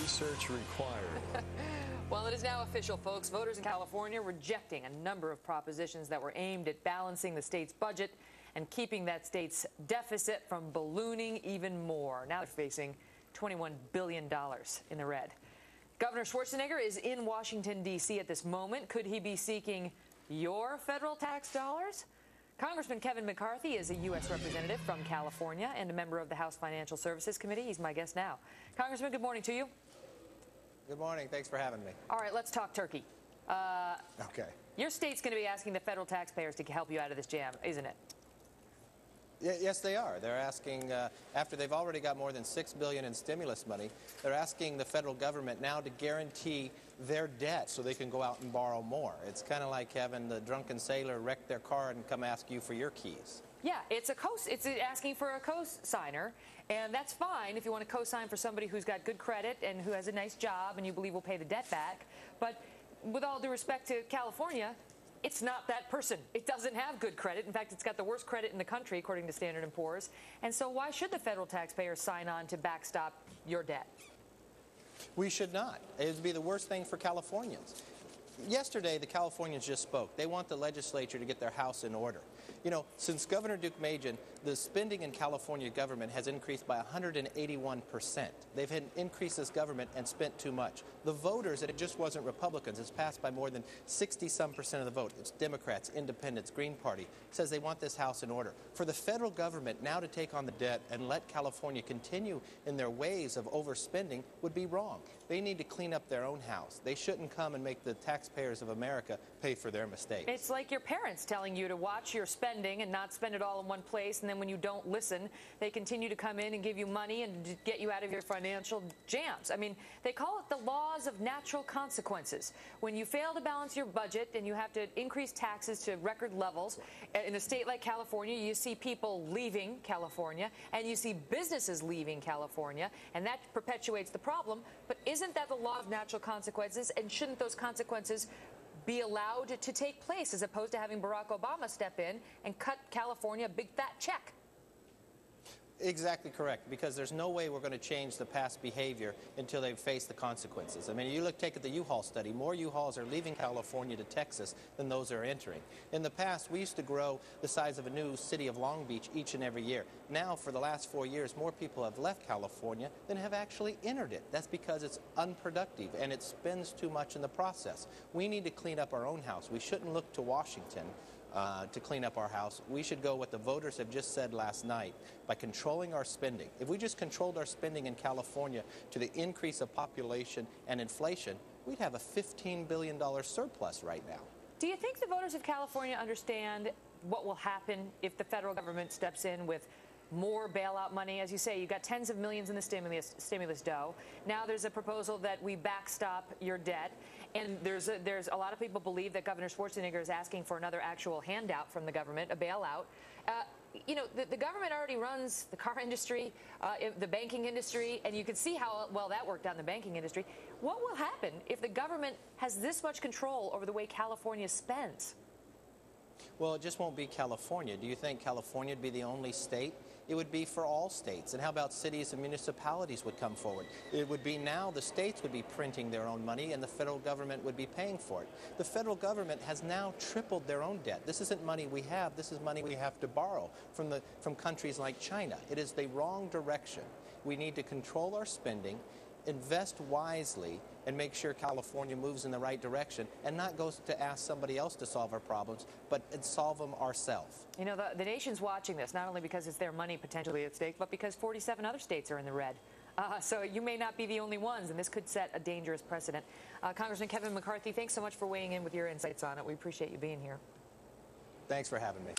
research required. Well, it is now official, folks. Voters in California rejecting a number of propositions that were aimed at balancing the state's budget and keeping that state's deficit from ballooning even more. Now they're facing $21 billion in the red. Governor Schwarzenegger is in Washington, D.C. at this moment. Could he be seeking your federal tax dollars? Congressman Kevin McCarthy is a U.S. representative from California and a member of the House Financial Services Committee. He's my guest now. Congressman, good morning to you. Good morning. Thanks for having me. All right, let's talk turkey. Okay. Your state's going to be asking the federal taxpayers to help you out of this jam, isn't it? Yes, they are. They're asking, after they've already got more than $6 billion in stimulus money, they're asking the federal government now to guarantee their debt so they can go out and borrow more. It's kind of like having the drunken sailor wreck their car and come ask you for your keys. Yeah, it's asking for a co-signer, and that's fine if you want to co-sign for somebody who's got good credit and who has a nice job and you believe will pay the debt back. But with all due respect to California, it's not that person. It doesn't have good credit. In fact, it's got the worst credit in the country, according to Standard & Poor's. And so why should the federal taxpayers sign on to backstop your debt? We should not. It would be the worst thing for Californians. Yesterday, the Californians just spoke. They want the legislature to get their house in order. You know, since Governor Duke-Majan, the spending in California government has increased by 181%. They've had increased this government and spent too much. The voters, and it just wasn't Republicans, it's passed by more than 60-some% of the vote. It's Democrats, Independents, Green Party, says they want this house in order. For the federal government now to take on the debt and let California continue in their ways of overspending would be wrong. They need to clean up their own house. They shouldn't come and make the taxpayers of America pay for their mistakes. It's like your parents telling you to watch your spending and not spend it all in one place, and then when you don't listen, they continue to come in and give you money and get you out of your financial jams. I mean, they call it the laws of natural consequences. When you fail to balance your budget and you have to increase taxes to record levels, in a state like California, you see people leaving California and you see businesses leaving California, and that perpetuates the problem. But isn't that the law of natural consequences, and shouldn't those consequences be allowed to take place as opposed to having Barack Obama step in and cut California a big fat check? Exactly correct, because there's no way we're going to change the past behavior until they face the consequences. I mean, you take at the U-Haul study. More U-Hauls are leaving California to Texas than those are entering. In the past, we used to grow the size of a new city of Long Beach each and every year. Now, for the last 4 years, more people have left California than have actually entered it. That's because it's unproductive and it spends too much in the process. We need to clean up our own house. We shouldn't look to Washington to clean up our house. We should go what the voters have just said last night by controlling our spending. If we just controlled our spending in California to the increase of population and inflation, we'd have a $15 billion surplus right now. Do you think the voters of California understand what will happen if the federal government steps in with more bailout money? As you say, you've got tens of millions in the stimulus dough. Now there's a proposal that we backstop your debt. And there's a lot of people believe that Governor Schwarzenegger is asking for another actual handout from the government, a bailout. You know, the government already runs the car industry, the banking industry, and you can see how well that worked out in the banking industry. What will happen if the government has this much control over the way California spends? Well, it just won't be California. Do you think California would be the only state? It would be for all states. And how about cities and municipalities would come forward? It would be now the states would be printing their own money and the federal government would be paying for it. The federal government has now tripled their own debt. This isn't money we have. This is money we have to borrow from countries like China. It is the wrong direction. We need to control our spending, invest wisely, and make sure California moves in the right direction and not go to ask somebody else to solve our problems, but solve them ourselves. You know, the nation's watching this, not only because it's their money potentially at stake, but because 47 other states are in the red. So you may not be the only ones, and this could set a dangerous precedent. Congressman Kevin McCarthy, thanks so much for weighing in with your insights on it. We appreciate you being here. Thanks for having me.